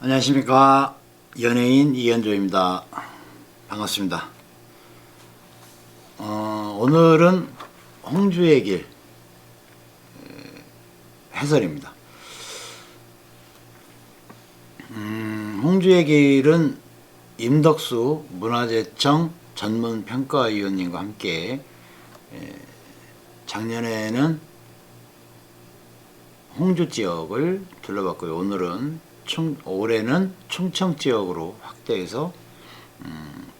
안녕하십니까. 연예인 이현조입니다. 반갑습니다. 오늘은 홍주의 길 해설입니다. 홍주의 길은 임덕수 문화재청 전문평가위원님과 함께 작년에는 홍주 지역을 둘러봤고요. 올해는 충청 지역으로 확대해서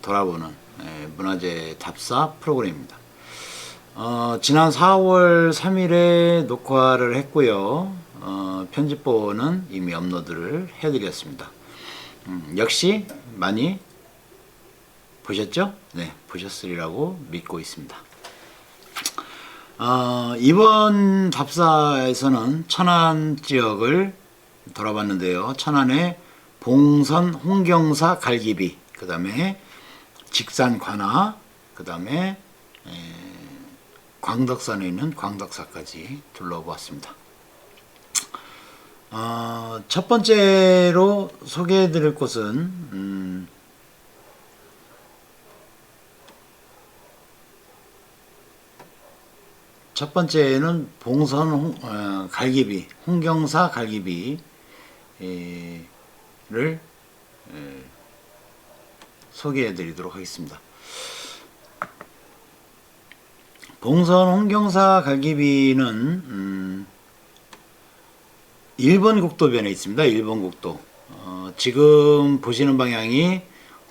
돌아보는 문화재 답사 프로그램입니다. 지난 4월 3일에 녹화를 했고요. 편집본은 이미 업로드를 해드렸습니다. 역시 많이 보셨죠? 네, 보셨으리라고 믿고 있습니다. 이번 답사에서는 천안 지역을 돌아봤는데요. 천안의 봉선 홍경사 갈기비, 그 다음에 직산 관아, 그 다음에 광덕산에 있는 광덕사까지 둘러보았습니다. 첫 번째로 소개해 드릴 곳은 첫 번째는 봉선 갈기비, 홍경사 갈기비를 소개해 드리도록 하겠습니다. 봉선 홍경사 갈기비는 일본 국도변에 있습니다. 일본 국도. 지금 보시는 방향이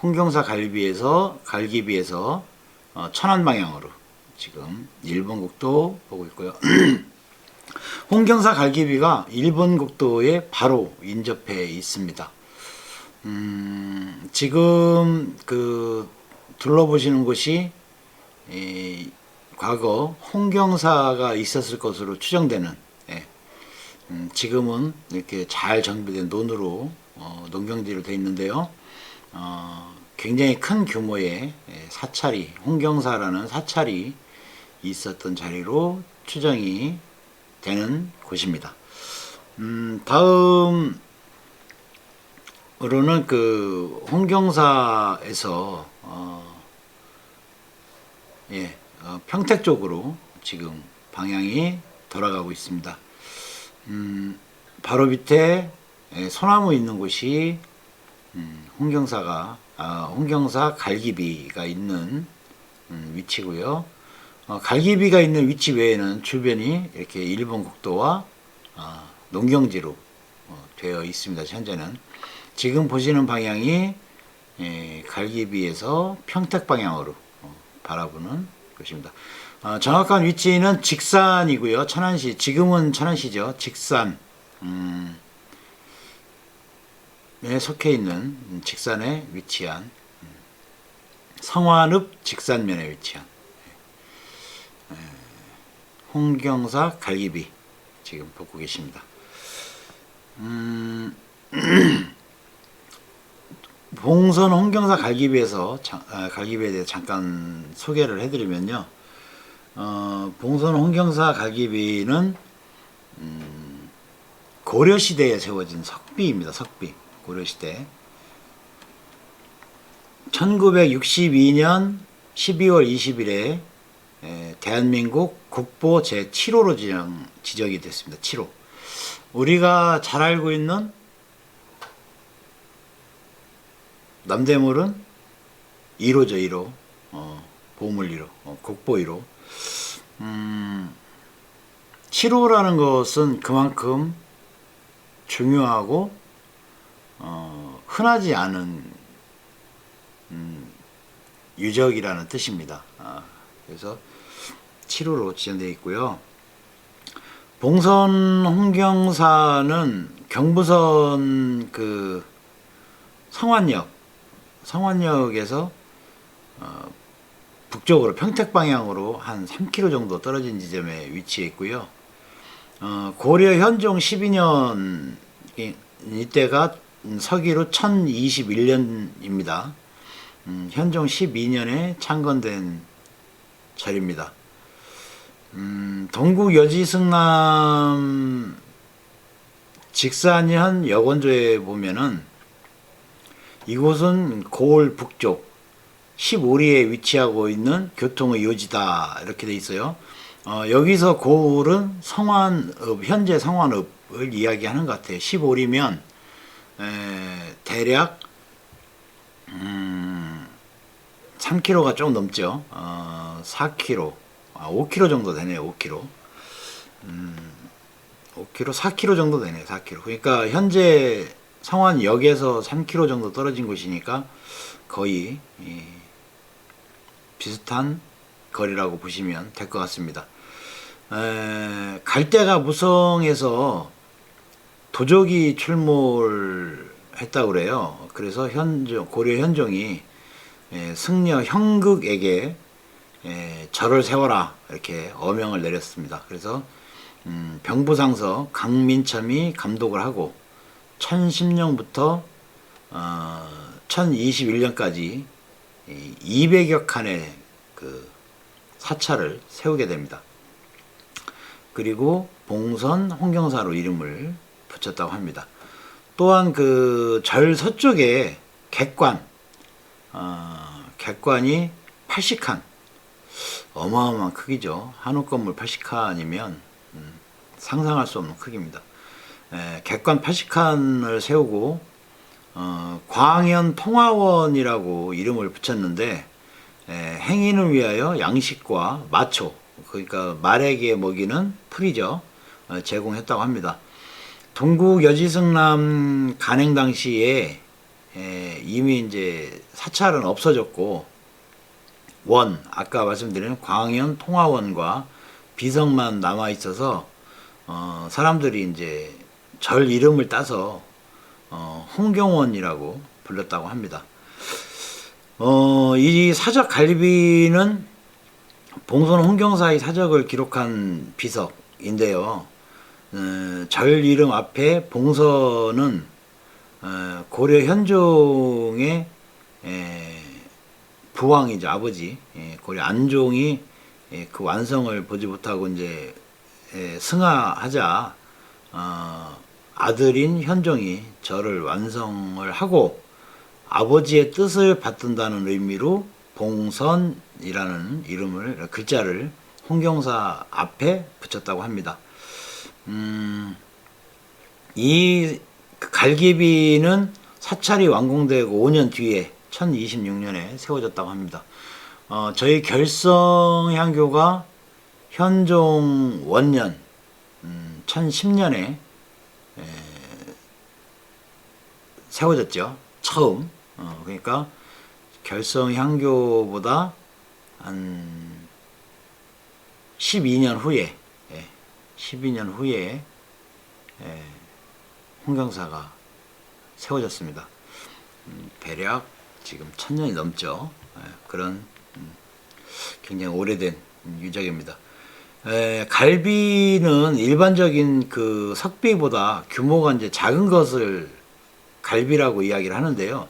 홍경사 갈기비에서 천안 방향으로 지금 일본 국도 보고 있고요. 홍경사 갈기비가 일본 국도에 바로 인접해 있습니다. 지금 둘러보시는 곳이 과거 홍경사가 있었을 것으로 추정되는, 지금은 이렇게 잘 정비된 논으로 농경지로 되어 있는데요. 굉장히 큰 규모의 사찰이, 홍경사라는 사찰이 있었던 자리로 추정이 되는 곳입니다. 다음으로는 홍경사에서 평택 쪽으로 지금 방향이 돌아가고 있습니다. 바로 밑에 소나무 있는 곳이 홍경사 갈기비가 있는 위치고요. 갈기비가 있는 위치 외에는 주변이 이렇게 일본 국도와 농경지로 되어 있습니다. 현재는 지금 보시는 방향이 갈기비에서 평택 방향으로 바라보는 곳입니다. 정확한 위치는 직산이고요. 천안시, 지금은 천안시죠. 직산에 속해 있는 직산에 위치한 성완읍 직산면에 위치한 홍경사 갈기비 지금 보고 계십니다. 봉선 홍경사 갈기비에 대해 잠깐 소개를 해드리면요. 봉선 홍경사 갈기비는 고려시대에 세워진 석비입니다. 석비. 고려시대 1962년 12월 20일에 대한민국 국보 제7호로 지정이 됐습니다. 7호. 우리가 잘 알고 있는 남대문은 1호죠. 1호. 보물 1호. 국보 1호. 7호라는 것은 그만큼 중요하고 흔하지 않은 유적이라는 뜻입니다. 그래서 7호로 지정되어 있고요. 봉선 홍경사는 경부선 성완역에서 북쪽으로 평택 방향으로 한 3km 정도 떨어진 지점에 위치해 있고요. 고려 현종 12년 이때가 서기로 1021년입니다. 현종 12년에 창건된 절입니다. 동국 여지승남 직산현 역원조에 보면은 이곳은 고을 북쪽 15리에 위치하고 있는 교통의 요지다 이렇게 돼 있어요. 여기서 고을은 성완읍, 현재 성완읍을 이야기하는 것 같아요. 15리면 대략 3km가 조금 넘죠. 4km, 5km 정도 되네요. 5km. 5km, 4km 정도 되네요. 4km. 그러니까 현재 성완역에서 3km 정도 떨어진 곳이니까 거의 비슷한 거리라고 보시면 될 것 같습니다. 갈대가 무성해서 도적이 출몰했다고 그래요. 그래서 고려 현종이 승려 형극에게 절을 세워라 이렇게 어명을 내렸습니다. 그래서 병부상서 강민첨이 감독을 하고 1010년부터 1021년까지 200여 칸의 그 사찰을 세우게 됩니다. 그리고 봉선 홍경사로 이름을 붙였다고 합니다. 또한 그 절 서쪽에 객관이 80칸, 어마어마한 크기죠. 한옥 건물 80칸이면 상상할 수 없는 크기입니다. 객관 80칸을 세우고 광현 통화원이라고 이름을 붙였는데 행인을 위하여 양식과 마초, 그러니까 말에게 먹이는 풀이죠, 제공했다고 합니다. 동국 여지승남 간행 당시에 이미 이제 사찰은 없어졌고 아까 말씀드린 광현 통화원과 비석만 남아 있어서 사람들이 이제 절 이름을 따서 홍경원이라고 불렀다고 합니다. 이 사적 갈비는 봉선 홍경사의 사적을 기록한 비석인데요. 절 이름 앞에 봉선은 고려 현종의 부왕이죠, 아버지 고려 안종이 그 완성을 보지 못하고 이제 승하하자 아들인 현종이 절을 완성을 하고 아버지의 뜻을 받든다는 의미로 봉선이라는 글자를 홍경사 앞에 붙였다고 합니다. 이 갈기비는 사찰이 완공되고 5년 뒤에 1026년에 세워졌다고 합니다. 저희 결성향교가 현종 원년 1010년에 세워졌죠. 처음. 그러니까 결성향교보다 한 12년 후에 홍경사가 세워졌습니다. 대략 지금 1000년이 넘죠. 그런 굉장히 오래된 유적입니다. 갈비는 일반적인 그 석비보다 규모가 이제 작은 것을 갈비라고 이야기를 하는데요.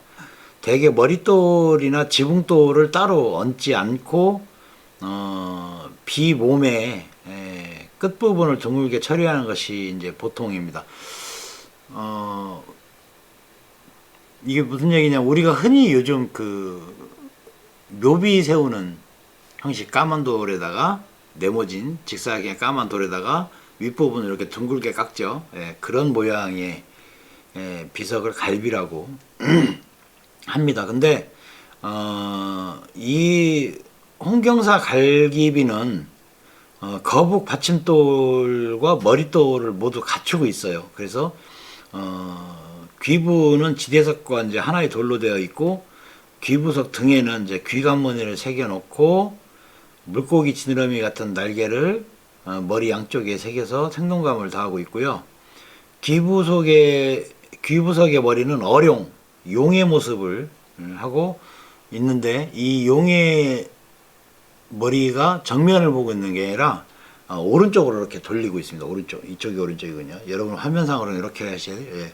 대개 머릿돌이나 지붕돌을 따로 얹지 않고 비몸에 끝부분을 둥글게 처리하는 것이 이제 보통입니다. 이게 무슨 얘기냐, 우리가 흔히 요즘 그 묘비 세우는 형식, 까만 돌에다가 네모진 직사각형 까만 돌에다가 윗부분을 이렇게 둥글게 깎죠. 그런 모양의 비석을 갈비라고 합니다. 근데 이 홍경사 갈기비는 거북 받침돌과 머릿돌을 모두 갖추고 있어요. 그래서 귀부는 지대석과 이제 하나의 돌로 되어 있고, 귀부석 등에는 이제 귀관무늬를 새겨 놓고 물고기 지느러미 같은 날개를 머리 양쪽에 새겨서 생동감을 더하고 있고요. 귀부석의 머리는 용의 모습을 하고 있는데, 이 용의 머리가 정면을 보고 있는 게 아니라 오른쪽으로 이렇게 돌리고 있습니다. 이쪽이 오른쪽이군요. 여러분 화면상으로는 이렇게 하셔야 돼요.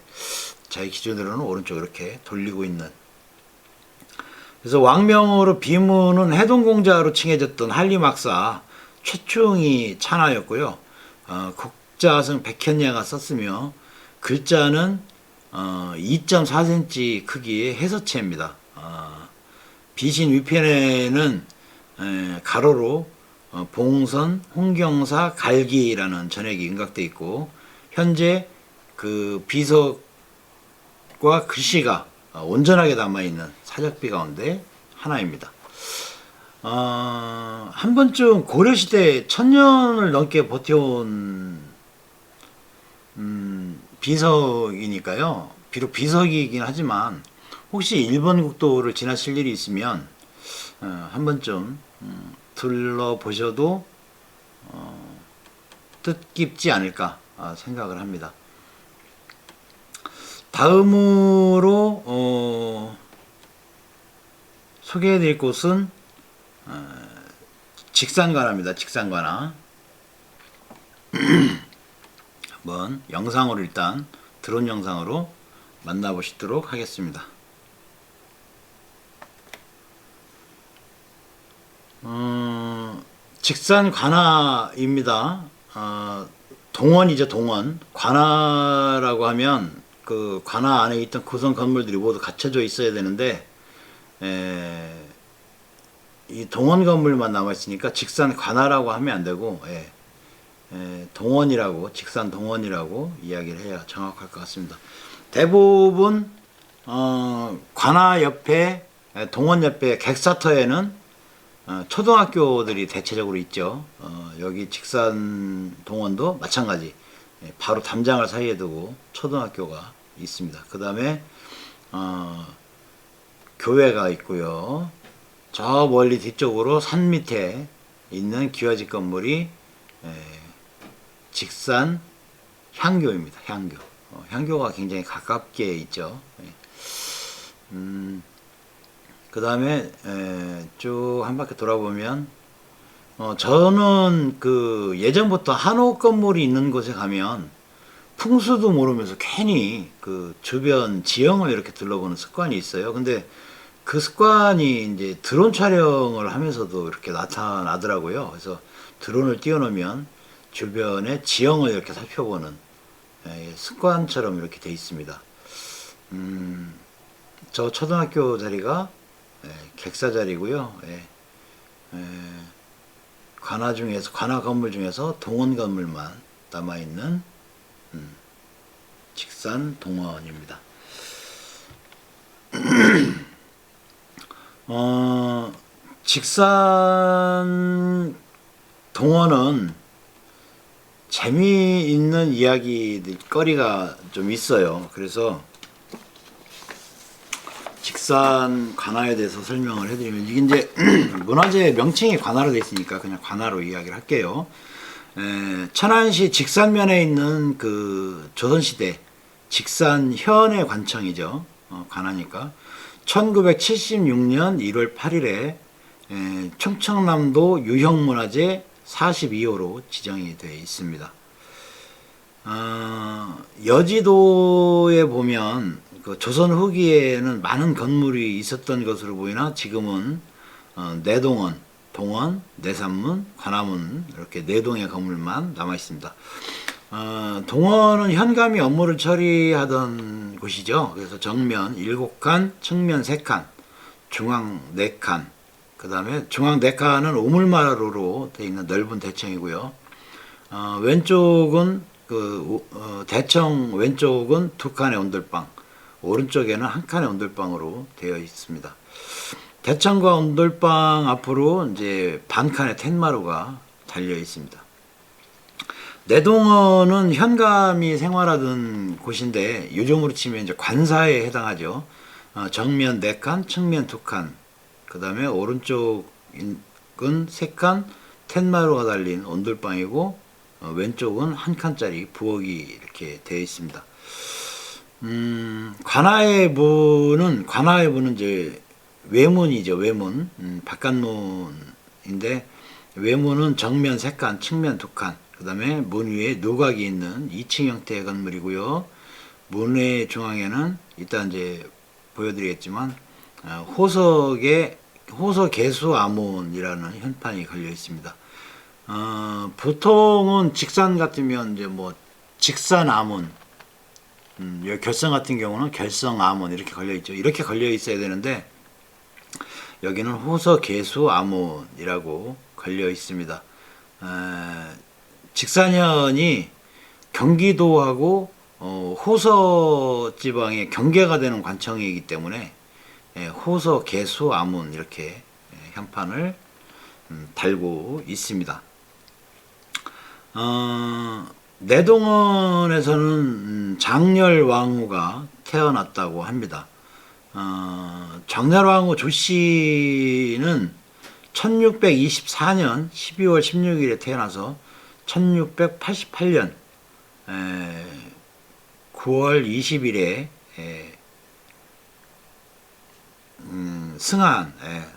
저희 기준으로는 오른쪽 이렇게 돌리고 있는. 그래서 왕명으로 비문은 해동공자로 칭해졌던 한림학사 최충이 찬하였고요. 국자승 백현야가 썼으며, 글자는 2.4cm 크기의 해서체입니다. 비신 위편에는 가로로 봉선, 홍경사, 갈기라는 전액이 윤곽되어 있고, 현재 그 비석과 글씨가 온전하게 남아있는 사적비 가운데 하나입니다. 한 번쯤 고려시대 1000년을 넘게 버텨온 비석이니까요. 비록 비석이긴 하지만 혹시 일본 국도를 지나실 일이 있으면 한 번쯤 둘러보셔도 뜻깊지 않을까 생각을 합니다. 다음으로 소개해드릴 곳은 직산관화입니다. 직산관화. 한번 영상으로 일단 드론 영상으로 만나보시도록 하겠습니다. 직산관화입니다. 동원이죠, 동원. 관화라고 하면 그 관화 안에 있던 구성 건물들이 모두 갖춰져 있어야 되는데 이 동원 건물만 남아 있으니까 직산관화라고 하면 안 되고 동원이라고, 직산 동원이라고 이야기를 해야 정확할 것 같습니다. 대부분 관화 옆에, 동원 옆에 객사터에는 초등학교들이 대체적으로 있죠. 여기 직산 동원도 마찬가지, 바로 담장을 사이에 두고 초등학교가 있습니다. 그 다음에 교회가 있고요. 저 멀리 뒤쪽으로 산 밑에 있는 기와집 건물이 직산 향교입니다. 향교. 향교가 굉장히 가깝게 있죠. 그 다음에 쭉 한 바퀴 돌아보면 저는 그 예전부터 한옥 건물이 있는 곳에 가면 풍수도 모르면서 괜히 그 주변 지형을 이렇게 둘러보는 습관이 있어요. 근데 그 습관이 이제 드론 촬영을 하면서도 이렇게 나타나더라고요. 그래서 드론을 띄워놓으면 주변의 지형을 이렇게 살펴보는 습관처럼 이렇게 돼 있습니다. 저 초등학교 자리가 객사 자리고요. 관화 중에서, 관화 건물 중에서 동원 건물만 남아있는 직산 동원입니다. 직산 동원은 재미있는 이야기들 거리가 좀 있어요. 그래서 직산 관화에 대해서 설명을 해드리면, 이게 이제 문화재 명칭이 관화로 되어 있으니까 그냥 관화로 이야기를 할게요. 천안시 직산면에 있는 그 조선시대 직산현의 관청이죠. 관하니까 1976년 1월 8일에 충청남도 유형문화재 42호로 지정이 되어 있습니다. 여지도에 보면 그 조선 후기에는 많은 건물이 있었던 것으로 보이나 지금은 내동원, 동원, 내산문, 관화문 이렇게 네 동의 건물만 남아 있습니다. 동원은 현감이 업무를 처리하던 곳이죠. 그래서 정면 7칸, 측면 3칸, 중앙 4칸, 그 다음에 중앙 4칸은 우물마루로 되어 있는 넓은 대청이고요. 왼쪽은 대청 왼쪽은 2칸의 온돌방, 오른쪽에는 1칸의 온돌방으로 되어 있습니다. 대청과 온돌방 앞으로 이제 반칸의 텐마루가 달려 있습니다. 내동원은 현감이 생활하던 곳인데 요즘으로 치면 이제 관사에 해당하죠. 정면 4칸, 측면 2칸, 그 다음에 오른쪽은 3칸, 텐마루가 달린 온돌방이고 왼쪽은 1칸짜리 부엌이 이렇게 되어 있습니다. 관하의 문은 이제 외문이죠. 외문, 바깥문인데 외문은 정면 3칸, 측면 2칸, 그 다음에 문 위에 누각이 있는 2층 형태의 건물이고요. 문의 중앙에는 이따 이제 보여드리겠지만 호서개수 아문이라는 현판이 걸려 있습니다. 보통은 직산 같으면 이제 뭐 직산 아문, 여기 결성 같은 경우는 결성 암원 이렇게 걸려 있죠. 이렇게 걸려 있어야 되는데 여기는 호서 계수 암원이라고 걸려 있습니다. 직사년이 경기도하고 호서 지방의 경계가 되는 관청이기 때문에 호서 계수 암원 이렇게 현판을 달고 있습니다. 내동원에서는 장렬왕후가 태어났다고 합니다. 장렬왕후 조씨는 1624년 12월 16일에 태어나서 1688년 9월 20일에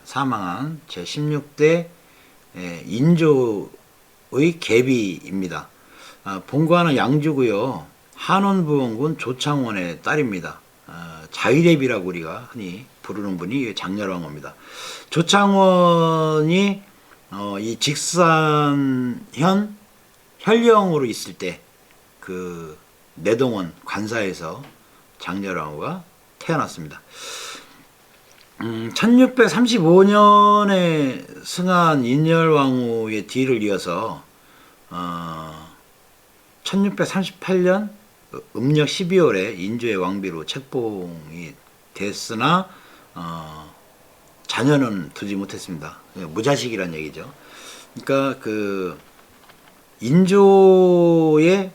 사망한 제16대 인조의 계비입니다. 본관은 양주고요. 한원부원군 조창원의 딸입니다. 자위대비라고 우리가 흔히 부르는 분이 장렬왕후입니다. 조창원이 이 직산현 현령으로 있을 때 그 내동원 관사에서 장렬왕후가 태어났습니다. 1635년에 승한 인열왕후의 뒤를 이어서 1638년 음력 12월에 인조의 왕비로 책봉이 됐으나 자녀는 두지 못했습니다. 무자식이란 얘기죠. 그러니까 그 인조의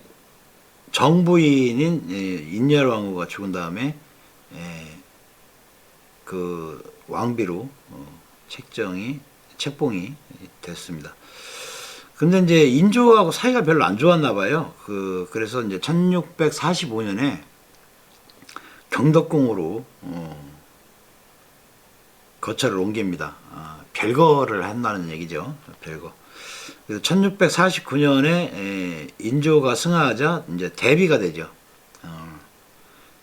정부인인 인열왕후가 죽은 다음에 그 왕비로 책봉이 됐습니다. 근데 이제 인조하고 사이가 별로 안 좋았나 봐요. 그래서 이제 1645년에 경덕궁으로 거처를 옮깁니다. 별거를 한다는 얘기죠. 별거. 그래서 1649년에 인조가 승하하자 이제 대비가 되죠.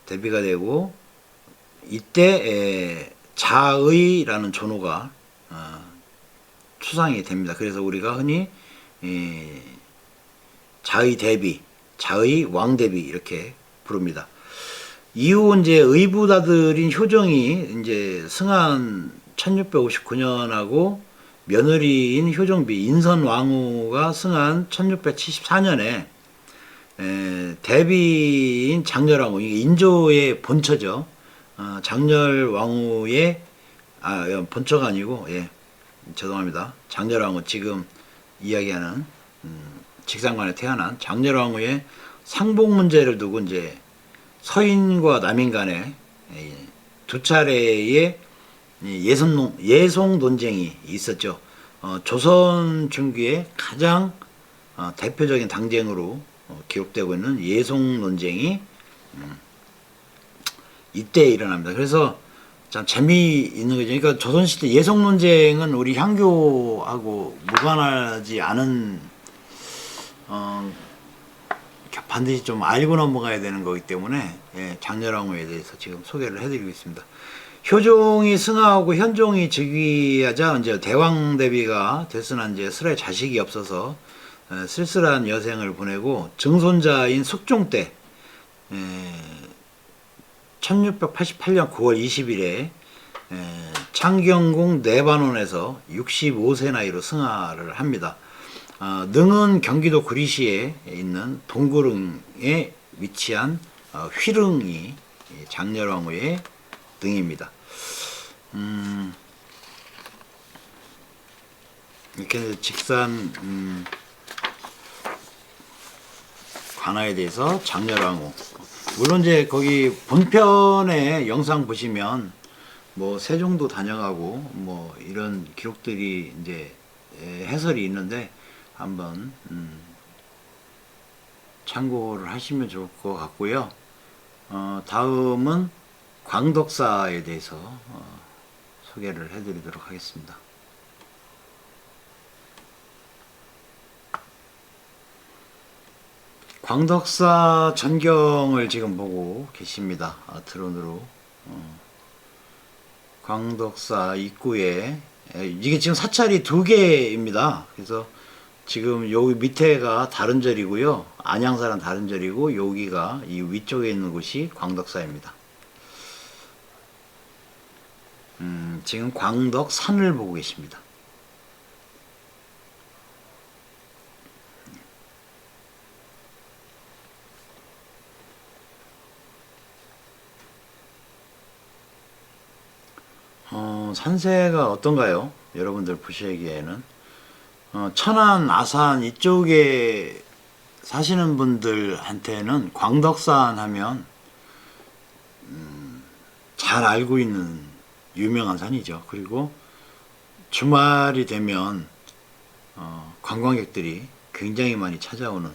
대비가 되고 이때 자의라는 존호가 추상이 됩니다. 그래서 우리가 흔히 자의 대비, 자의 왕대비 이렇게 부릅니다. 이후 이제 의붓아들인 효정이 이제 승한 1659년하고 며느리인 효정비 인선왕후가 승한 1674년에 대비인 장렬왕후, 이게 인조의 본처죠. 장렬왕후의 본처가 아니고 죄송합니다. 장렬왕후 지금 이야기하는 직상관에 태어난 장렬왕후의 상복 문제를 두고 이제 서인과 남인 간에 두 차례의 예송 논쟁이 있었죠. 조선 중기의 가장 대표적인 당쟁으로 기록되고 있는 예송 논쟁이 이때 일어납니다. 그래서 참 재미있는 거죠. 그러니까 조선시대 예송 논쟁은 우리 향교하고 무관하지 않은 반드시 좀 알고 넘어가야 되는 거기 때문에 장렬왕후에 대해서 지금 소개를 해드리고 있습니다. 효종이 승하하고 현종이 즉위하자 이제 대왕 대비가 됐으나 이제 스레 자식이 없어서 쓸쓸한 여생을 보내고 증손자인 숙종 때 1688년 9월 20일에 창경궁 내반원에서 65세 나이로 승하를 합니다. 능은 경기도 구리시에 있는 동구릉에 위치한 휘릉이 장렬왕후의 등입니다. 이렇게 직산 관아에 대해서 장렬왕후, 물론 이제 거기 본편의 영상 보시면 뭐 세종도 다녀가고 뭐 이런 기록들이 이제 해설이 있는데 한번 참고를 하시면 좋을 것 같고요. 다음은 광덕사에 대해서 소개를 해드리도록 하겠습니다. 광덕사 전경을 지금 보고 계십니다. 드론으로 광덕사 입구에 이게 지금 사찰이 2개입니다. 그래서 지금 여기 밑에가 다른 절이고요. 안양사랑 다른 절이고 여기가 이 위쪽에 있는 곳이 광덕사입니다. 지금 광덕산을 보고 계십니다. 산세가 어떤가요? 여러분들 보시기에는 천안, 아산 이쪽에 사시는 분들한테는 광덕산 하면 잘 알고 있는 유명한 산이죠. 그리고 주말이 되면 관광객들이 굉장히 많이 찾아오는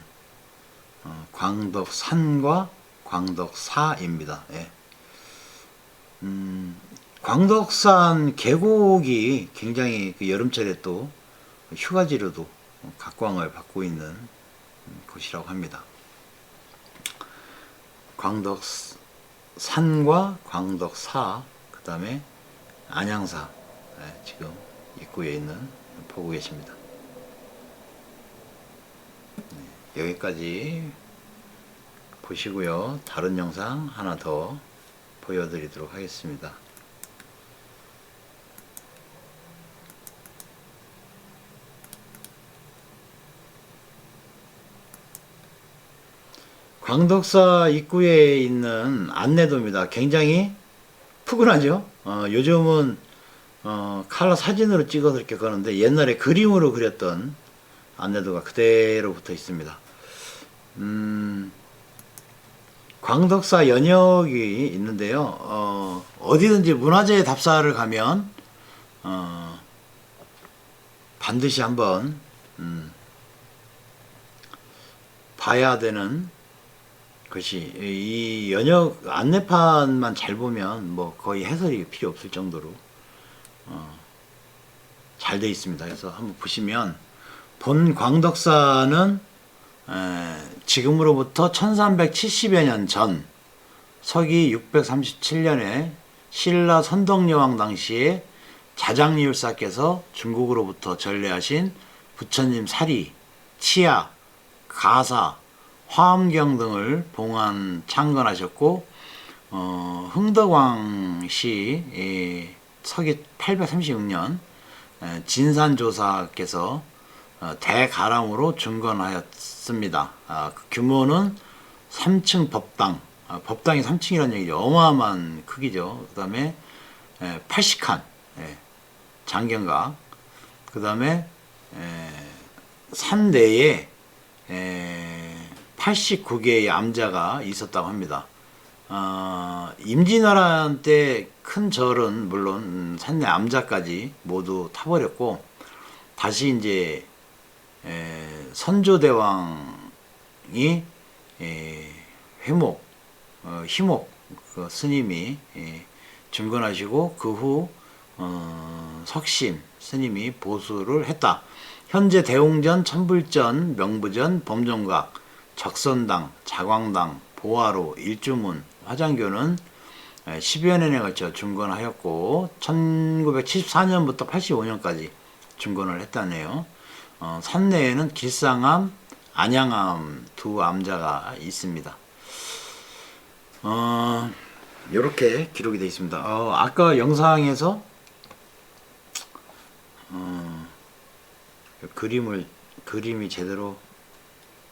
광덕산과 광덕사입니다. 예. 광덕산 계곡이 굉장히 그 여름철에 또 휴가지로도 각광을 받고 있는 곳이라고 합니다. 광덕산과 광덕사, 그 다음에 안양사, 지금 입구에 있는 보고 계십니다. 여기까지 보시고요. 다른 영상 하나 더 보여드리도록 하겠습니다. 광덕사 입구에 있는 안내도입니다. 굉장히 푸근하죠. 요즘은 칼라 사진으로 찍어서 이렇게 가는데 옛날에 그림으로 그렸던 안내도가 그대로 붙어 있습니다. 광덕사 연역이 있는데요. 어디든지 문화재 답사를 가면 반드시 한번 봐야 되는 것이, 이 연역 안내판만 잘 보면 뭐 거의 해설이 필요 없을 정도로 잘 되어 있습니다. 그래서 한번 보시면, 본 광덕사는 지금으로부터 1370여 년 전 서기 637년에 신라 선덕여왕 당시에 자장리율사께서 중국으로부터 전래하신 부처님 사리, 치아, 가사, 화엄경 등을 봉안 창건하셨고, 흥덕왕시 서기 836년 진산조사께서 대가람으로 중건하였습니다. 그 규모는 3층 법당, 법당이 3층이라는 얘기죠. 어마어마한 크기죠. 그 다음에 80칸 장경각, 그 다음에 산 내에 89개의 암자가 있었다고 합니다. 임진왜란 때 큰 절은 물론 산내 암자까지 모두 타버렸고, 다시 이제 선조대왕이 회목, 희목 그 스님이 중건하시고, 그 후 석심 스님이 보수를 했다. 현재 대웅전, 천불전, 명부전, 범종각, 적선당, 자광당, 보화로, 일주문, 화장교는 10여 년에 걸쳐 중건하였고 1974년부터 85년까지 중건을 했다네요. 산내에는 길상암, 안양암 두 암자가 있습니다. 이렇게 기록이 되어 있습니다. 아까 영상에서 그림이 제대로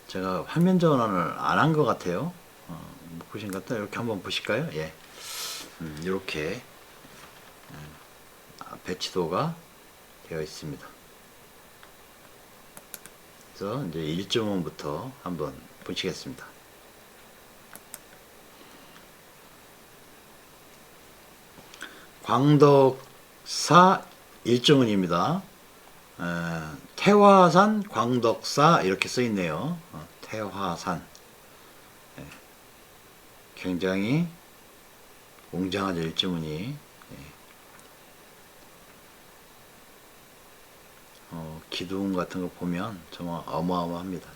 제가 화면 전환을 안 한 것 같아요. 못 보신 것 같아요. 이렇게 한번 보실까요? 예. 이렇게 배치도가 되어 있습니다. 그래서 이제 1.5부터 한번 보시겠습니다. 광덕사 1.5입니다. 태화산 광덕사 이렇게 써 있네요. 태화산. 굉장히 웅장하죠, 일주문이. 기둥 같은 거 보면 정말 어마어마합니다.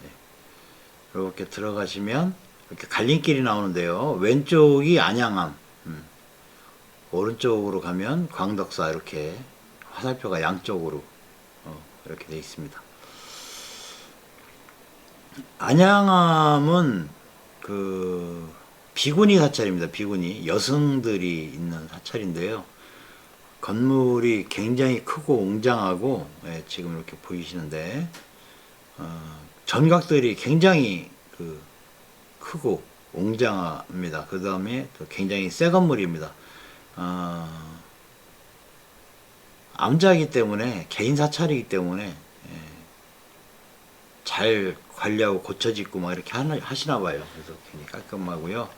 이렇게 들어가시면 이렇게 갈림길이 나오는데요. 왼쪽이 안양암, 오른쪽으로 가면 광덕사, 이렇게 화살표가 양쪽으로 이렇게 되어 있습니다. 안양암은 그 비구니 사찰입니다. 비구니 여성들이 있는 사찰인데요. 건물이 굉장히 크고 웅장하고, 예, 지금 이렇게 보이시는데 전각들이 굉장히 그 크고 웅장합니다. 그 다음에 굉장히 새 건물입니다. 암자이기 때문에, 개인 사찰이기 때문에, 예, 잘 관리하고 고쳐짓고 막 이렇게 하시나 봐요. 그래서 굉장히 깔끔하고요.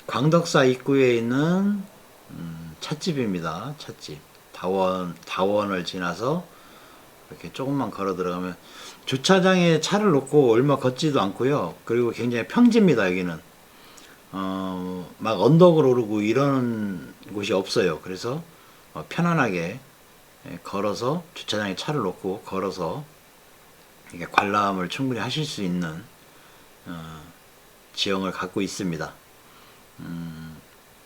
광덕사 입구에 있는 찻집입니다. 찻집. 다원을 지나서 이렇게 조금만 걸어 들어가면 주차장에 차를 놓고 얼마 걷지도 않고요. 그리고 굉장히 평지입니다. 여기는 막 언덕을 오르고 이런 곳이 없어요. 그래서 편안하게 걸어서, 주차장에 차를 놓고 걸어서 이렇게 관람을 충분히 하실 수 있는 지형을 갖고 있습니다.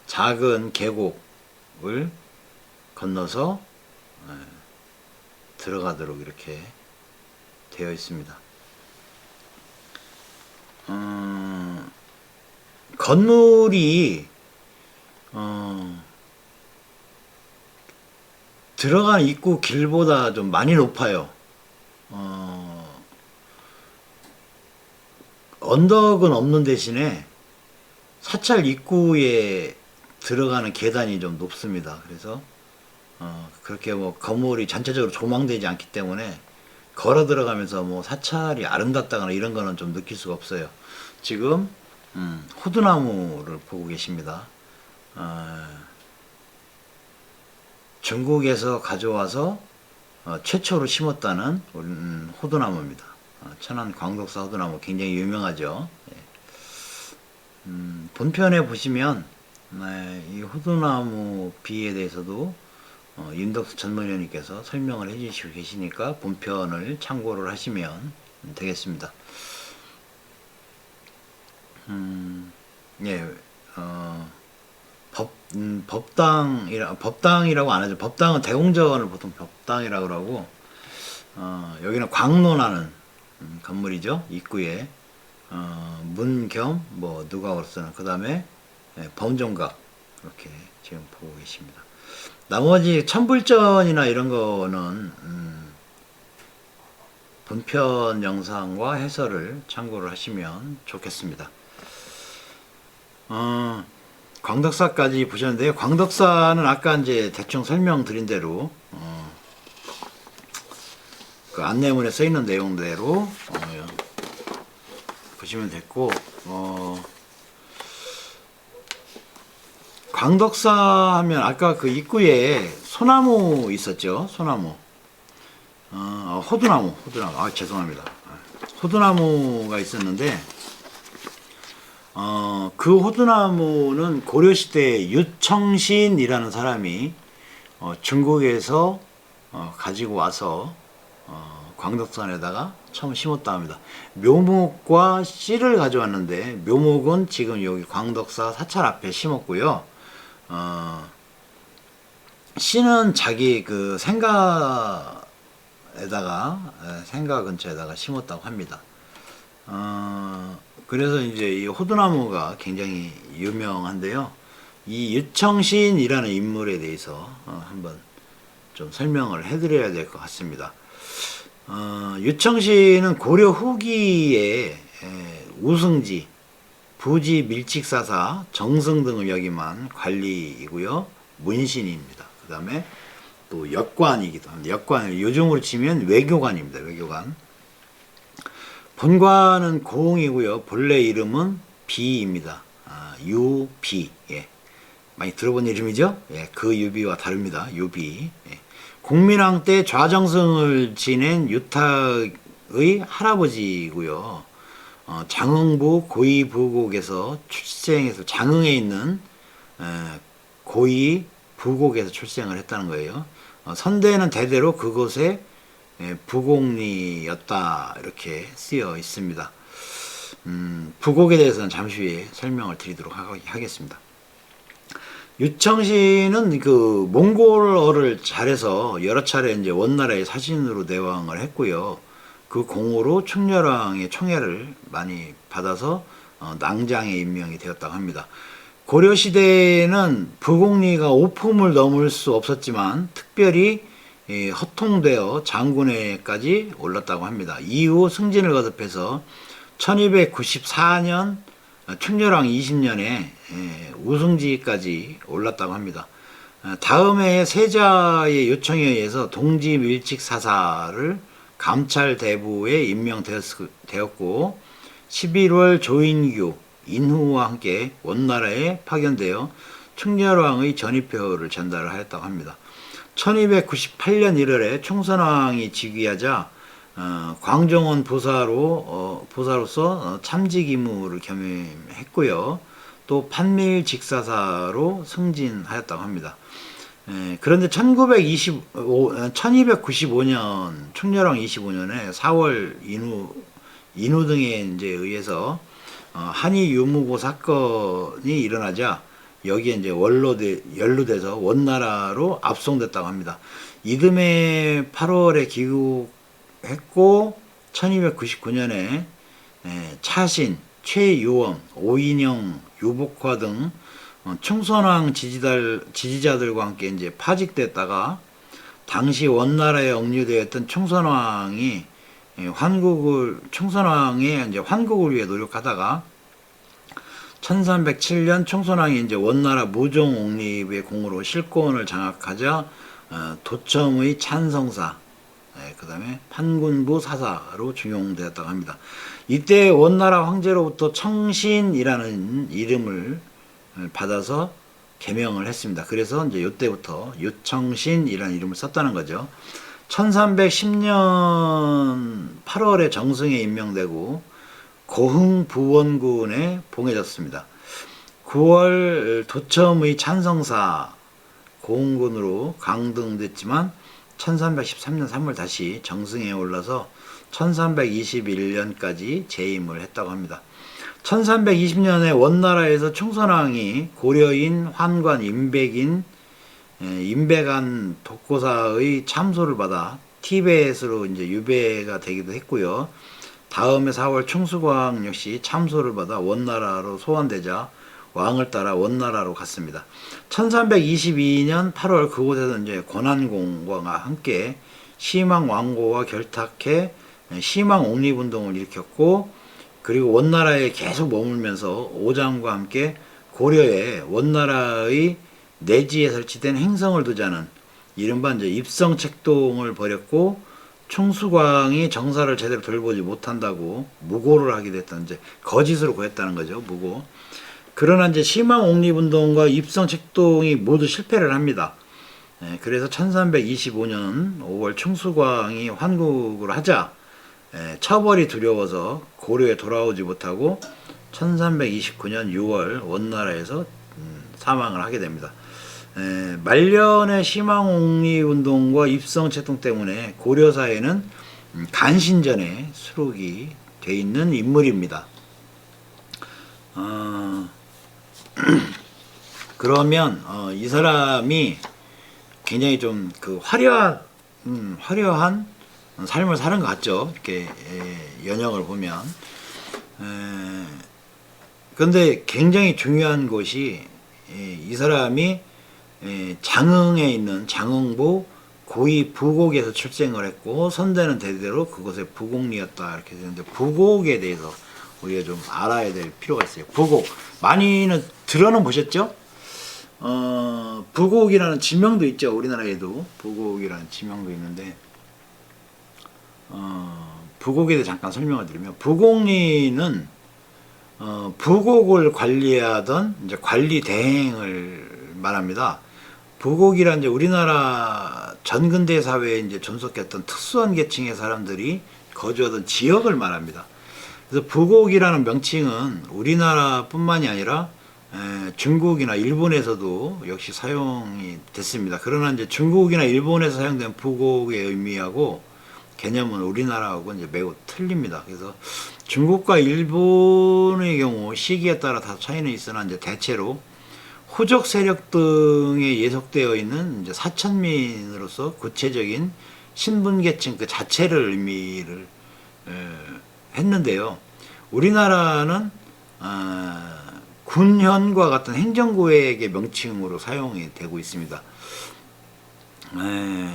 작은 계곡을 건너서 들어가도록 이렇게 되어 있습니다. 건물이 들어간 입구 길보다 좀 많이 높아요. 언덕은 없는 대신에 사찰 입구에 들어가는 계단이 좀 높습니다. 그래서 그렇게 뭐 건물이 전체적으로 조망되지 않기 때문에 걸어 들어가면서 뭐 사찰이 아름답다거나 이런 거는 좀 느낄 수가 없어요. 지금 호두나무를 보고 계십니다. 중국에서 가져와서 최초로 심었다는 호두나무입니다. 천안 광덕사 호두나무 굉장히 유명하죠. 예. 본편에 보시면 이 호두나무 비에 대해서도 윤덕수 전문위원님께서 설명을 해주시고 계시니까 본편을 참고를 하시면 되겠습니다. 예, 법당이라고 안 하죠. 법당은 대웅전을 보통 법당이라고 그러고, 여기는 광론하는 건물이죠. 입구에 문 겸 뭐 누각으로 쓰는, 그 다음에 범종각 이렇게 지금 보고 계십니다. 나머지 천불전이나 이런 거는 본편 영상과 해설을 참고를 하시면 좋겠습니다. 광덕사까지 보셨는데요. 광덕사는 아까 이제 대충 설명드린 대로 그 안내문에 써 있는 내용대로 보시면 됐고, 광덕사 하면 아까 그 입구에 소나무 있었죠. 소나무. 호두나무. 아, 죄송합니다. 호두나무가 있었는데, 그 호두나무는 고려시대 유청신이라는 사람이 중국에서 가지고 와서 광덕산에다가 처음 심었다 합니다. 묘목과 씨를 가져왔는데, 묘목은 지금 여기 광덕사 사찰 앞에 심었고요. 씨는 자기 그 생가 근처에다가 심었다고 합니다. 그래서 이제 이 호두나무가 굉장히 유명한데요. 이 유청신이라는 인물에 대해서 한번 좀 설명을 해드려야 될 것 같습니다. 유청신은 고려 후기에 우승지, 부지 밀칙사사, 정승 등을 역임한 관리이고요. 문신입니다. 그 다음에 또 역관이기도 합니다. 역관을 요즘으로 치면 외교관입니다. 외교관. 본관은 고흥이고요. 본래 이름은 비입니다. 유비. 예. 많이 들어본 이름이죠? 예. 그 유비와 다릅니다. 유비. 예. 공민왕 때 좌정승을 지낸 유탁의 할아버지이고요. 장흥부 고위부곡에서 출생해서, 장흥에 있는 고위부곡에서 출생을 했다는 거예요. 선대는 대대로 그곳에 부곡리였다 이렇게 쓰여 있습니다. 부곡에 대해서는 잠시 후에 설명을 드리도록 하겠습니다. 유청신은 그 몽골어를 잘해서 여러 차례 이제 원나라의 사신으로 내왕을 했고요. 그 공으로 충렬왕의 총애를 많이 받아서 낭장에 임명이 되었다고 합니다. 고려시대에는 부곡리가 오품을 넘을 수 없었지만 특별히 허통되어 장군회까지 올랐다고 합니다. 이후 승진을 거듭해서 1294년 충렬왕 20년에 우승지까지 올랐다고 합니다. 다음 해에 세자의 요청에 의해서 동지 밀직 사사를 감찰대부에 임명되었고 11월 조인규, 인후와 함께 원나라에 파견되어 충렬왕의 전입표를 전달을 하였다고 합니다. 1298년 1월에 충선왕이 즉위하자 광정원 보사로서 참직 임무를 겸임했고요. 또 판밀직사사로 승진하였다고 합니다. 그런데 1295년 충렬왕 25년에 4월 인후 등에 이제 의해서 한이 유무고 사건이 일어나자 여기에 이제 연루돼서 원나라로 압송됐다고 합니다. 이듬해 8월에 귀국했고 1299년에 차신, 최유엄, 오인영, 유복화 등 충선왕 지지자들과 함께 이제 파직됐다가 당시 원나라에 억류되었던 충선왕이 충선왕의 이제 환국을 위해 노력하다가 1307년 충선왕이 이제 원나라 무종 옹립의 공으로 실권을 장악하자 도청의 찬성사, 그 다음에 판군부 사사로 중용되었다고 합니다. 이때 원나라 황제로부터 청신이라는 이름을 받아서 개명을 했습니다. 그래서 이제 이때부터 유청신이라는 이름을 썼다는 거죠. 1310년 8월에 정승에 임명되고 고흥 부원군에 봉해졌습니다. 9월 도첨의 찬성사 고흥군으로 강등됐지만 1313년 3월 다시 정승에 올라서 1321년까지 재임을 했다고 합니다. 1320년에 원나라에서 충선왕이 고려인 환관 임백안 독고사의 참소를 받아 티벳으로 이제 유배가 되기도 했고요. 다음에 4월 충수광 역시 참소를 받아 원나라로 소환되자 왕을 따라 원나라로 갔습니다. 1322년 8월 그곳에서 이제 권한공과 함께 시망 왕고와 결탁해 시망 옹립운동을 일으켰고, 그리고 원나라에 계속 머물면서 오장과 함께 고려에 원나라의 내지에 설치된 행성을 두자는 이른바 이제 입성책동을 벌였고, 충수광이 정사를 제대로 돌보지 못한다고 무고를 하게 됐던 이제 거짓으로 고했다는 거죠. 무고. 그러나 이제 시망 옹립운동과 입성책동이 모두 실패를 합니다. 그래서 1325년 5월 충수광이 환국을 하자 처벌이 두려워서 고려에 돌아오지 못하고 1329년 6월 원나라에서 사망을 하게 됩니다. 말년의 시망옹리운동과 입성책동 때문에 고려사에는 간신전에 수록이 돼 있는 인물입니다. 그러면 이 사람이 굉장히 좀 그 화려한 삶을 사는 것 같죠. 이렇게 연영을 보면. 그런데 굉장히 중요한 것이 이 사람이 장흥에 있는 장흥부 고위 부곡에서 출생을 했고 선대는 대대로 그것의 부곡리였다 이렇게 되는데, 부곡에 대해서 우리가 좀 알아야 될 필요가 있어요. 부곡 많이는 들어는 보셨죠? 부곡이라는 지명도 있죠. 우리나라에도 부곡이라는 지명도 있는데, 부곡에 대해 잠깐 설명을 드리면, 부곡리는 부곡을 관리하던 이제 관리 대행을 말합니다. 부곡이란 이제 우리나라 전근대 사회에 이제 존속했던 특수한 계층의 사람들이 거주하던 지역을 말합니다. 그래서 부곡이라는 명칭은 우리나라뿐만이 아니라 중국이나 일본에서도 역시 사용이 됐습니다. 그러나 이제 중국이나 일본에서 사용된 부곡의 의미하고 개념은 우리나라하고 이제 매우 틀립니다. 그래서 중국과 일본의 경우 시기에 따라 다 차이는 있으나 이제 대체로 호적 세력 등에 예속되어 있는 이제 사천민으로서 구체적인 신분 계층 그 자체를 의미를 했는데요. 우리나라는 군현과 같은 행정구역의 명칭으로 사용이 되고 있습니다.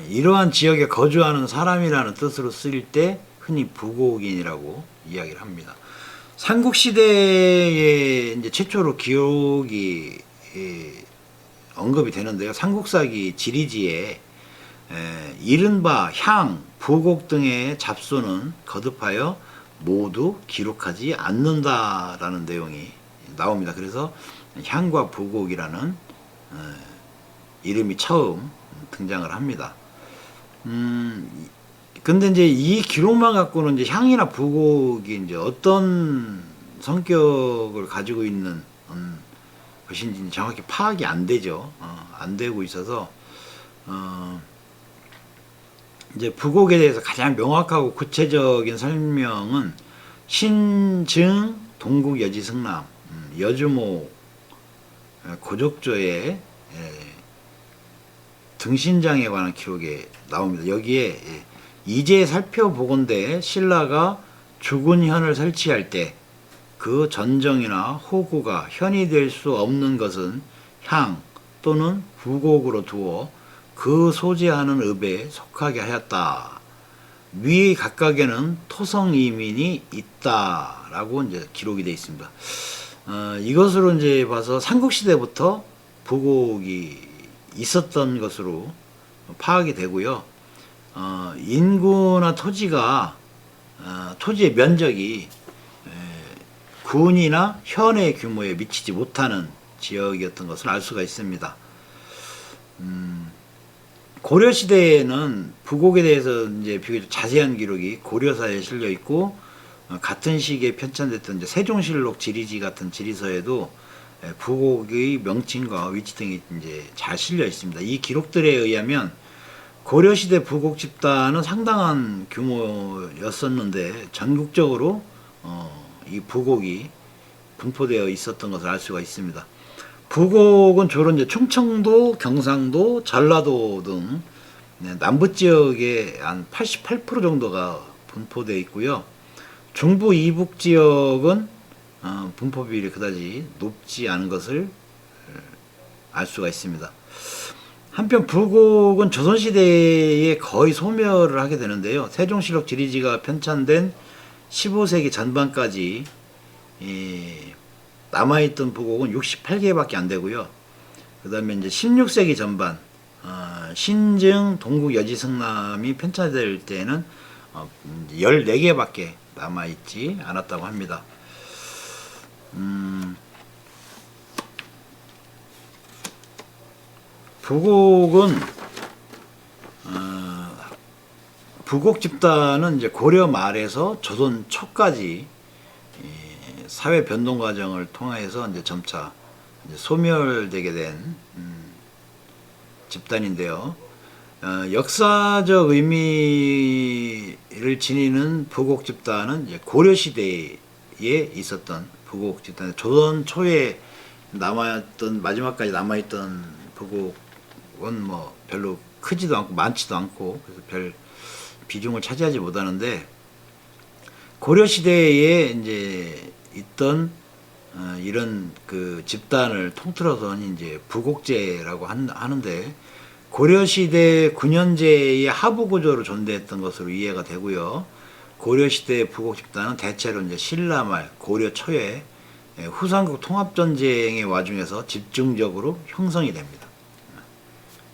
이러한 지역에 거주하는 사람이라는 뜻으로 쓰일 때 흔히 부곡인이라고 이야기를 합니다. 삼국시대에 이제 최초로 기록이 언급이 되는데요. 삼국사기 지리지에 이른바 향, 부곡 등의 잡소는 거듭하여 모두 기록하지 않는다라는 내용이 나옵니다. 그래서 향과 부곡이라는 이름이 처음 등장을 합니다. 근데 이제 이 기록만 갖고는 이제 향이나 부곡이 이제 어떤 성격을 가지고 있는 것인지 정확히 파악이 안 되죠. 안 되고 있어서 이제 부곡에 대해서 가장 명확하고 구체적인 설명은 신증 동국여지승남 여주모 고족조의 등신장에 관한 기록에 나옵니다. 여기에 이제 살펴보건대 신라가 주군현을 설치할 때 그 전정이나 호구가 현이 될 수 없는 것은 향 또는 부곡으로 두어 그 소재하는 읍에 속하게 하였다. 위 각각에는 토성 이민이 있다라고 이제 기록이 되어 있습니다. 이것으로 이제 봐서 삼국시대부터 부곡이 있었던 것으로 파악이 되고요. 인구나 토지가 토지의 면적이 군이나 현의 규모에 미치지 못하는 지역이었던 것을 알 수가 있습니다. 고려 시대에는 부곡에 대해서 이제 비교적 자세한 기록이 고려사에 실려 있고 같은 시기에 편찬됐던 이제 세종실록 지리지 같은 지리서에도 부곡의 명칭과 위치 등이 이제 잘 실려 있습니다. 이 기록들에 의하면 고려시대 부곡 집단은 상당한 규모였었는데 전국적으로 이 부곡이 분포되어 있었던 것을 알 수가 있습니다. 부곡은 주로 이제 충청도, 경상도, 전라도 등 남부 지역에 한 88% 정도가 분포되어 있고요. 중부 이북 지역은 분포 비율이 그다지 높지 않은 것을 알 수가 있습니다. 한편 부곡은 조선시대에 거의 소멸을 하게 되는데요. 세종실록 지리지가 편찬된 15세기 전반까지 남아있던 부곡은 68개밖에 안 되고요. 그 다음에 이제 16세기 전반 신증 동국 여지승남이 편찬될 때는 14개밖에 남아있지 않았다고 합니다. 부곡은 부곡 집단은 이제 고려 말에서 조선 초까지 사회 변동 과정을 통해서 이제 점차 이제 소멸되게 된 집단인데요. 역사적 의미를 지니는 부곡 집단은 이제 고려 시대에 있었던 부곡 집단, 조선 초에 남아있던 마지막까지 남아있던 부곡은 뭐 별로 크지도 않고 많지도 않고 그래서 별 비중을 차지하지 못하는데 고려 시대에 이제 있던 이런 그 집단을 통틀어서 이제 부곡제라고 하는데 고려 시대 군현제의 하부 구조로 존재했던 것으로 이해가 되고요. 고려 시대 부곡 집단은 대체로 이제 신라 말 고려 초에 후삼국 통합 전쟁의 와중에서 집중적으로 형성이 됩니다.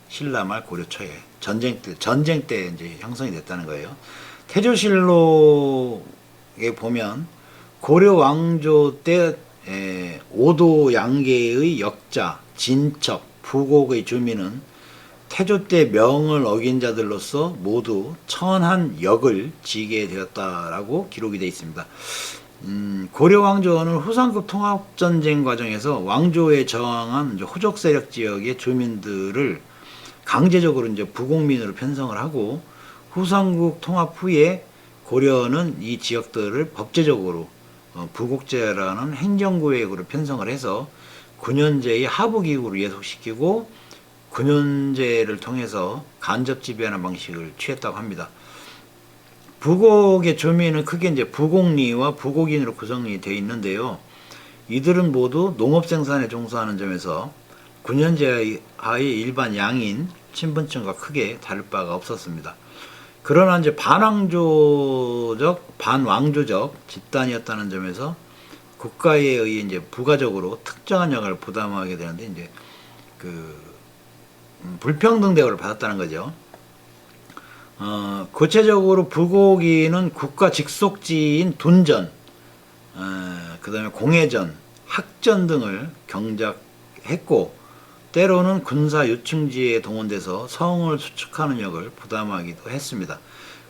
신라 말 고려 초에 전쟁 때 이제 형성이 됐다는 거예요. 태조실록에 보면 고려 왕조 때 오도 양계의 역자, 진척, 부곡의 주민은 태조 때 명을 어긴 자들로서 모두 천한 역을 지게 되었다라고 기록이 되어 있습니다. 고려 왕조는 후삼국 통합 전쟁 과정에서 왕조에 저항한 호족 세력 지역의 주민들을 강제적으로 이제 부곡민으로 편성을 하고 후삼국 통합 후에 고려는 이 지역들을 법제적으로 부곡제라는 행정구역으로 편성을 해서 군현제의 하부기구로 예속시키고 군현제를 통해서 간접 지배하는 방식을 취했다고 합니다. 부곡의 조민은 크게 이제 부곡리와 부곡인으로 구성이 되어 있는데요. 이들은 모두 농업 생산에 종사하는 점에서 9년제 하의 일반 양인 신분층과 크게 다를 바가 없었습니다. 그러나 이제 반왕조적 집단이었다는 점에서 국가에 의해 이제 부가적으로 특정한 역할을 부담하게 되는데 이제 불평등 대우를 받았다는 거죠. 구체적으로 부곡인은 국가 직속지인 둔전, 그 다음에 공회전, 학전 등을 경작했고, 때로는 군사 요충지에 동원돼서 성을 수축하는 역을 부담하기도 했습니다.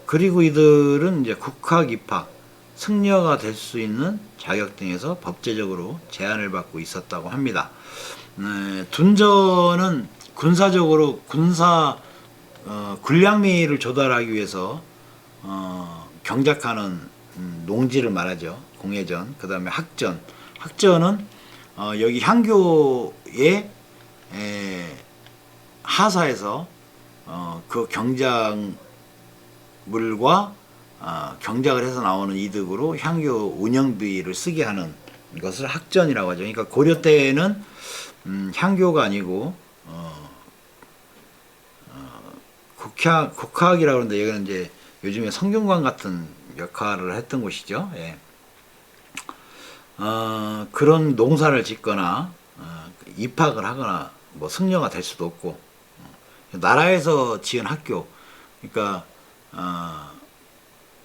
그리고 이들은 이제 국학 입학, 승려가 될 수 있는 자격 등에서 법제적으로 제한을 받고 있었다고 합니다. 둔전은 군사적으로 군량미를 조달하기 위해서 경작하는 농지를 말하죠. 공회전. 그 다음에 학전. 학전은 여기 향교의 하사에서 그 경작물과 경작을 해서 나오는 이득으로 향교 운영비를 쓰게 하는 것을 학전이라고 하죠. 그러니까 고려 때에는 향교가 아니고 국학이라고 하는데 여기는 이제 요즘에 성균관 같은 역할을 했던 곳이죠. 예. 그런 농사를 짓거나 입학을 하거나 뭐 승려가 될 수도 없고 나라에서 지은 학교, 그러니까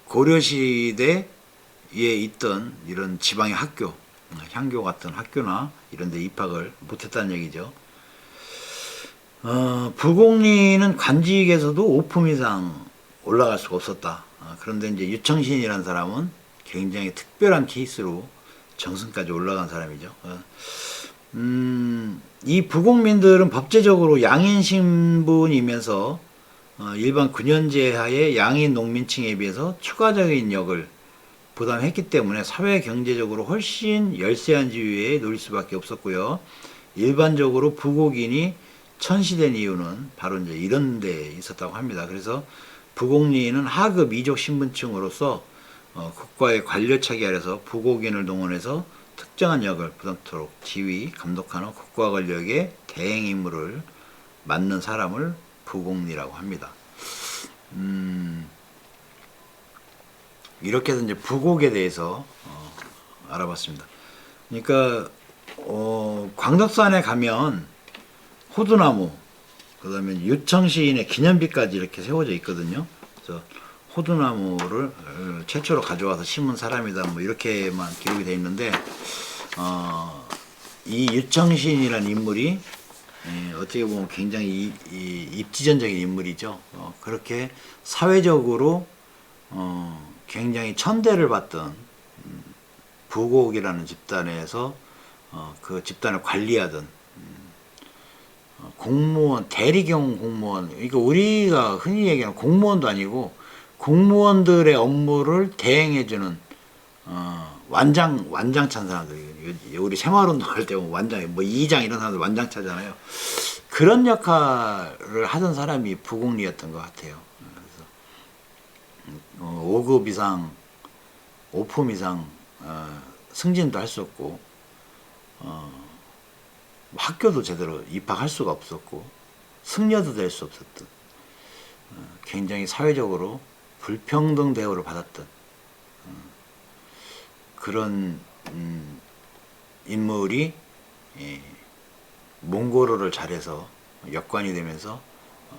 고려시대에 있던 이런 지방의 학교, 향교 같은 학교나 이런 데 입학을 못했다는 얘기죠. 부곡리는 관직에서도 5품 이상 올라갈 수가 없었다. 그런데 이제 유청신이라는 사람은 굉장히 특별한 케이스로 정승까지 올라간 사람이죠. 이 부곡민들은 법제적으로 양인 신분이면서 일반 9년제 하에 양인 농민층에 비해서 추가적인 역을 부담했기 때문에 사회 경제적으로 훨씬 열세한 지위에 놓일 수밖에 없었고요. 일반적으로 부곡인이 천시된 이유는 바로 이제 이런 데 있었다고 합니다. 그래서 부곡리는 하급 이족 신분층으로서 국가의 관료차기 아래서 부곡인을 동원해서 특정한 역을 부담토록 지휘, 감독하는 국가 권력의 대행 임무를 맡는 사람을 부곡리라고 합니다. 이렇게 해서 이제 부곡에 대해서 알아봤습니다. 그러니까 광덕산에 가면 호두나무, 그 다음에 유청시인의 기념비까지 이렇게 세워져 있거든요. 그래서 호두나무를 최초로 가져와서 심은 사람이다, 뭐 이렇게만 기록이 되어 있는데, 이 유청시인이라는 인물이 어떻게 보면 굉장히 입지전적인 인물이죠. 그렇게 사회적으로 굉장히 천대를 받던 부곡이라는 집단에서 그 집단을 관리하던 공무원, 대리경 공무원, 그러니까 우리가 흔히 얘기하는 공무원도 아니고 공무원들의 업무를 대행해주는 완장찬 사람들, 우리 새마을운동 할 때 보면 완장, 뭐 이장 이런 사람들 완장차잖아요. 그런 역할을 하던 사람이 부곡리였던 것 같아요. 그래서 5급 이상, 5품 이상 승진도 할 수 없고 학교도 제대로 입학할 수가 없었고 승려도 될 수 없었던 굉장히 사회적으로 불평등 대우를 받았던 그런 인물이 몽고르를 잘해서 역관이 되면서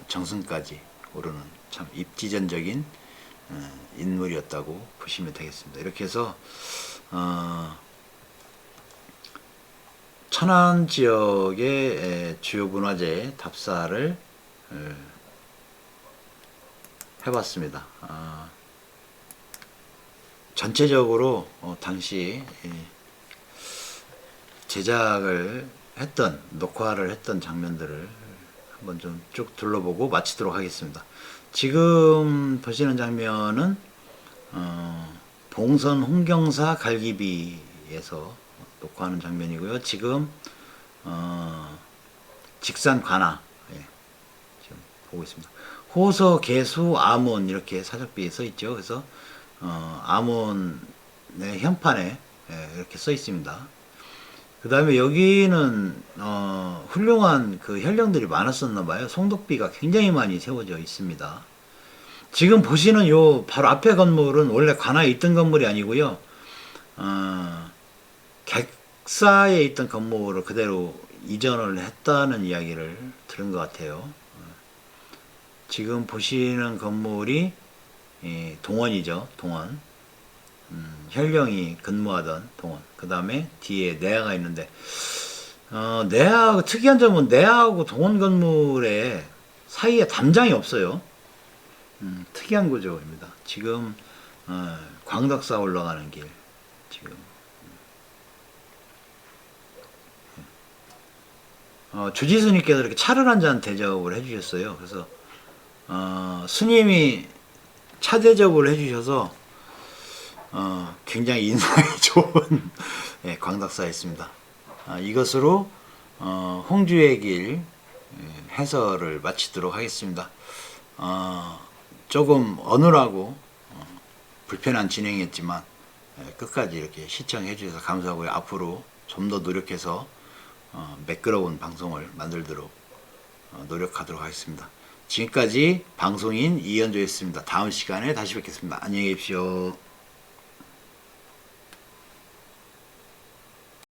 정승까지 오르는 참 입지전적인 인물이었다고 보시면 되겠습니다. 이렇게 해서 천안 지역의 주요 문화재 답사를 해봤습니다. 전체적으로 당시 제작을 했던, 녹화를 했던 장면들을 한번 좀 쭉 둘러보고 마치도록 하겠습니다. 지금 보시는 장면은 봉선 홍경사 갈기비에서 녹화하는 장면이고요. 지금 직산 관아, 지금 보고 있습니다. 호서, 개수, 아몬 이렇게 사적비에 써 있죠. 그래서 아몬의 현판에 이렇게 써 있습니다. 그 다음에 여기는 훌륭한 그 현령들이 많았었나 봐요. 송독비가 굉장히 많이 세워져 있습니다. 지금 보시는 요 바로 앞에 건물은 원래 관아에 있던 건물이 아니고요. 객사에 있던 건물을 그대로 이전을 했다는 이야기를 들은 것 같아요. 지금 보시는 건물이 동원이죠. 동원. 현령이 근무하던 동원. 그 다음에 뒤에 내야가 있는데 내야 특이한 점은 내야하고 동원 건물에 사이에 담장이 없어요. 특이한 구조입니다. 지금 광덕사 올라가는 길 지금 주지스님께서 이렇게 차를 한 잔 대접을 해주셨어요. 그래서 스님이 차 대접을 해주셔서 굉장히 인상이 좋은 광덕사였습니다. 이것으로 홍주의 길 해설을 마치도록 하겠습니다. 조금 어눌하고 불편한 진행이었지만 끝까지 이렇게 시청해 주셔서 감사하고요. 앞으로 좀 더 노력해서 매끄러운 방송을 만들도록 노력하도록 하겠습니다. 지금까지 방송인 이현조였습니다. 다음 시간에 다시 뵙겠습니다. 안녕히 계십시오.